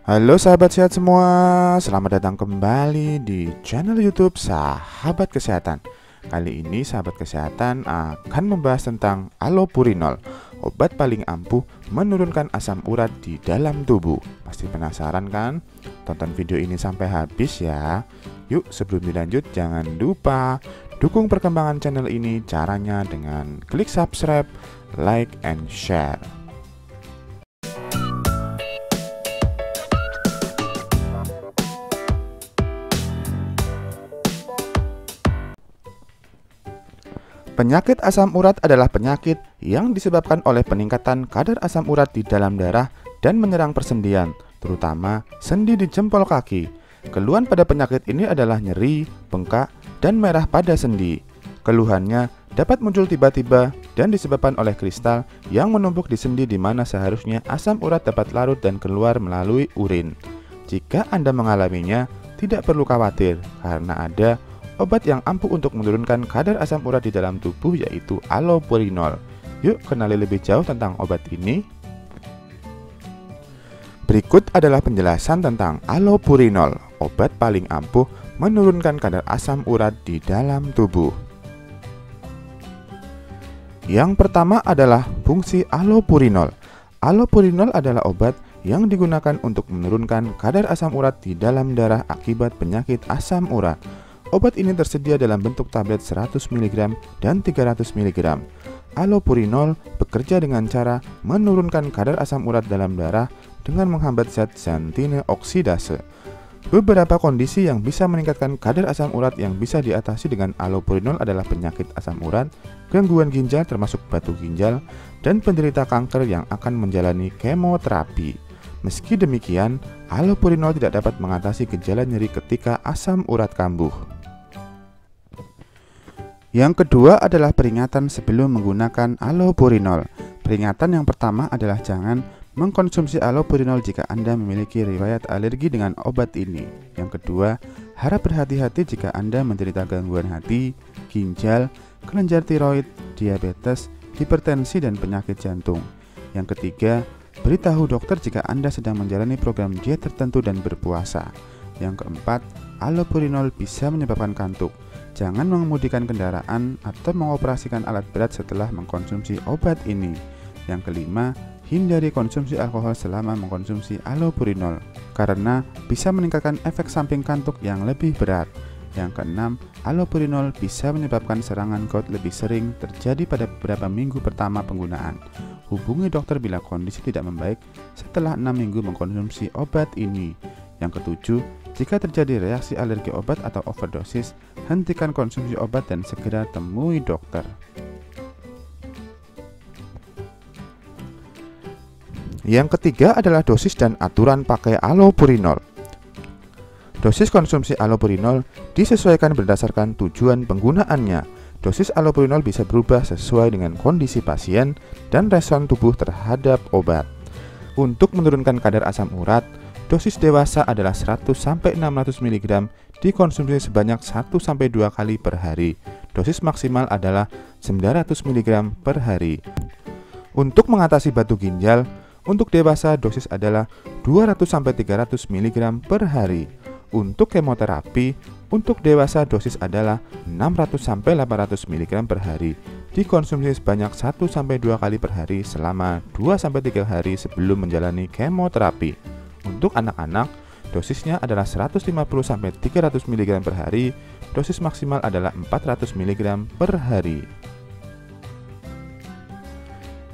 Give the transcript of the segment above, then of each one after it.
Halo sahabat sehat semua, selamat datang kembali di channel YouTube Sahabat Kesehatan. Kali ini sahabat kesehatan akan membahas tentang allopurinol, obat paling ampuh menurunkan asam urat di dalam tubuh. Pasti penasaran kan? Tonton video ini sampai habis ya. Yuk sebelum dilanjut jangan lupa dukung perkembangan channel ini, caranya dengan klik subscribe, like, and share. Penyakit asam urat adalah penyakit yang disebabkan oleh peningkatan kadar asam urat di dalam darah dan menyerang persendian, terutama sendi di jempol kaki. Keluhan pada penyakit ini adalah nyeri, bengkak, dan merah pada sendi. Keluhannya dapat muncul tiba-tiba dan disebabkan oleh kristal yang menumpuk di sendi di mana seharusnya asam urat dapat larut dan keluar melalui urin. Jika Anda mengalaminya, tidak perlu khawatir karena ada obat yang ampuh untuk menurunkan kadar asam urat di dalam tubuh, yaitu allopurinol. Yuk kenali lebih jauh tentang obat ini. Berikut adalah penjelasan tentang allopurinol, obat paling ampuh menurunkan kadar asam urat di dalam tubuh. Yang pertama adalah fungsi allopurinol. Allopurinol adalah obat yang digunakan untuk menurunkan kadar asam urat di dalam darah akibat penyakit asam urat. Obat ini tersedia dalam bentuk tablet 100 mg dan 300 mg. Allopurinol bekerja dengan cara menurunkan kadar asam urat dalam darah dengan menghambat zat xanthine oksidase. Beberapa kondisi yang bisa meningkatkan kadar asam urat yang bisa diatasi dengan allopurinol adalah penyakit asam urat, gangguan ginjal termasuk batu ginjal, dan penderita kanker yang akan menjalani kemoterapi. Meski demikian, allopurinol tidak dapat mengatasi gejala nyeri ketika asam urat kambuh. Yang kedua adalah peringatan sebelum menggunakan allopurinol. Peringatan yang pertama adalah jangan mengkonsumsi allopurinol jika Anda memiliki riwayat alergi dengan obat ini. Yang kedua, harap berhati-hati jika Anda menderita gangguan hati, ginjal, kelenjar tiroid, diabetes, hipertensi, dan penyakit jantung. Yang ketiga, beritahu dokter jika Anda sedang menjalani program diet tertentu dan berpuasa. Yang keempat, allopurinol bisa menyebabkan kantuk. Jangan mengemudikan kendaraan atau mengoperasikan alat berat setelah mengkonsumsi obat ini. Yang kelima, hindari konsumsi alkohol selama mengkonsumsi allopurinol karena bisa meningkatkan efek samping kantuk yang lebih berat. Yang keenam, allopurinol bisa menyebabkan serangan gout lebih sering terjadi pada beberapa minggu pertama penggunaan. Hubungi dokter bila kondisi tidak membaik setelah 6 minggu mengkonsumsi obat ini. Yang ketujuh, jika terjadi reaksi alergi obat atau overdosis, hentikan konsumsi obat dan segera temui dokter. Yang ketiga adalah dosis dan aturan pakai allopurinol. Dosis konsumsi allopurinol disesuaikan berdasarkan tujuan penggunaannya. Dosis allopurinol bisa berubah sesuai dengan kondisi pasien dan respon tubuh terhadap obat. Untuk menurunkan kadar asam urat, dosis dewasa adalah 100-600 mg dikonsumsi sebanyak 1-2 kali per hari. Dosis maksimal adalah 900 mg per hari. Untuk mengatasi batu ginjal, untuk dewasa dosis adalah 200-300 mg per hari. Untuk kemoterapi, untuk dewasa dosis adalah 600-800 mg per hari. Dikonsumsi sebanyak 1-2 kali per hari selama 2-3 hari sebelum menjalani kemoterapi. Untuk anak-anak, dosisnya adalah 150-300 mg per hari. Dosis maksimal adalah 400 mg per hari.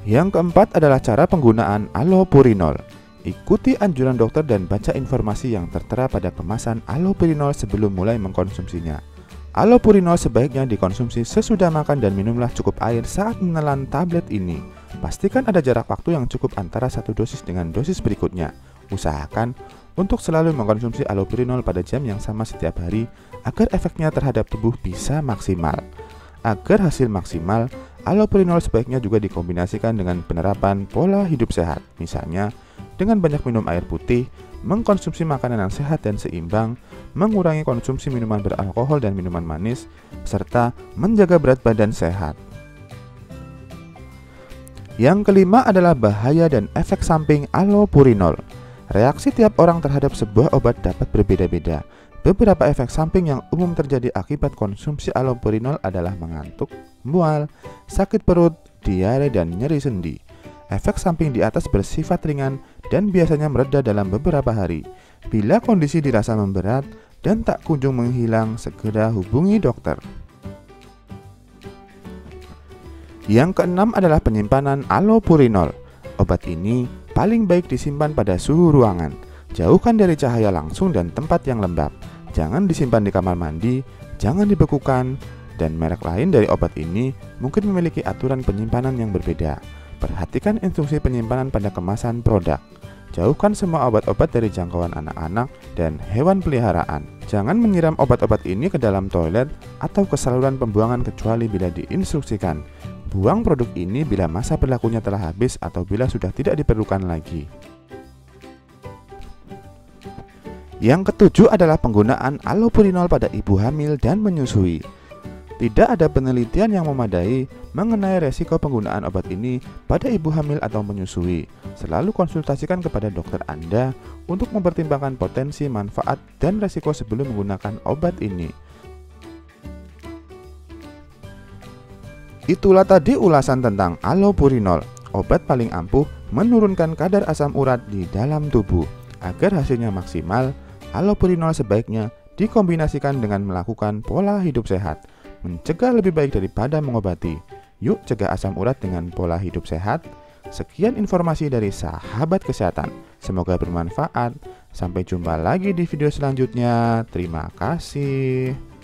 Yang keempat adalah cara penggunaan allopurinol. Ikuti anjuran dokter dan baca informasi yang tertera pada kemasan allopurinol sebelum mulai mengkonsumsinya. Allopurinol sebaiknya dikonsumsi sesudah makan dan minumlah cukup air saat menelan tablet ini. Pastikan ada jarak waktu yang cukup antara satu dosis dengan dosis berikutnya. Usahakan untuk selalu mengkonsumsi allopurinol pada jam yang sama setiap hari agar efeknya terhadap tubuh bisa maksimal. Agar hasil maksimal, allopurinol sebaiknya juga dikombinasikan dengan penerapan pola hidup sehat, misalnya dengan banyak minum air putih, mengkonsumsi makanan yang sehat dan seimbang, mengurangi konsumsi minuman beralkohol dan minuman manis, serta menjaga berat badan sehat. Yang kelima adalah bahaya dan efek samping allopurinol. Reaksi tiap orang terhadap sebuah obat dapat berbeda-beda. Beberapa efek samping yang umum terjadi akibat konsumsi allopurinol adalah mengantuk, mual, sakit perut, diare, dan nyeri sendi. Efek samping di atas bersifat ringan dan biasanya mereda dalam beberapa hari. Bila kondisi dirasa memberat dan tak kunjung menghilang, segera hubungi dokter. Yang keenam adalah penyimpanan allopurinol. Obat ini paling baik disimpan pada suhu ruangan. Jauhkan dari cahaya langsung dan tempat yang lembab. Jangan disimpan di kamar mandi, jangan dibekukan, dan merek lain dari obat ini mungkin memiliki aturan penyimpanan yang berbeda. Perhatikan instruksi penyimpanan pada kemasan produk. Jauhkan semua obat-obat dari jangkauan anak-anak dan hewan peliharaan. Jangan menyiram obat-obat ini ke dalam toilet atau ke saluran pembuangan kecuali bila diinstruksikan. Buang produk ini bila masa berlakunya telah habis atau bila sudah tidak diperlukan lagi. Yang ketujuh adalah penggunaan allopurinol pada ibu hamil dan menyusui. Tidak ada penelitian yang memadai mengenai resiko penggunaan obat ini pada ibu hamil atau menyusui. Selalu konsultasikan kepada dokter Anda untuk mempertimbangkan potensi, manfaat, dan resiko sebelum menggunakan obat ini. Itulah tadi ulasan tentang allopurinol, obat paling ampuh menurunkan kadar asam urat di dalam tubuh. Agar hasilnya maksimal, allopurinol sebaiknya dikombinasikan dengan melakukan pola hidup sehat. Mencegah lebih baik daripada mengobati. Yuk cegah asam urat dengan pola hidup sehat. Sekian informasi dari Sahabat Kesehatan. Semoga bermanfaat. Sampai jumpa lagi di video selanjutnya. Terima kasih.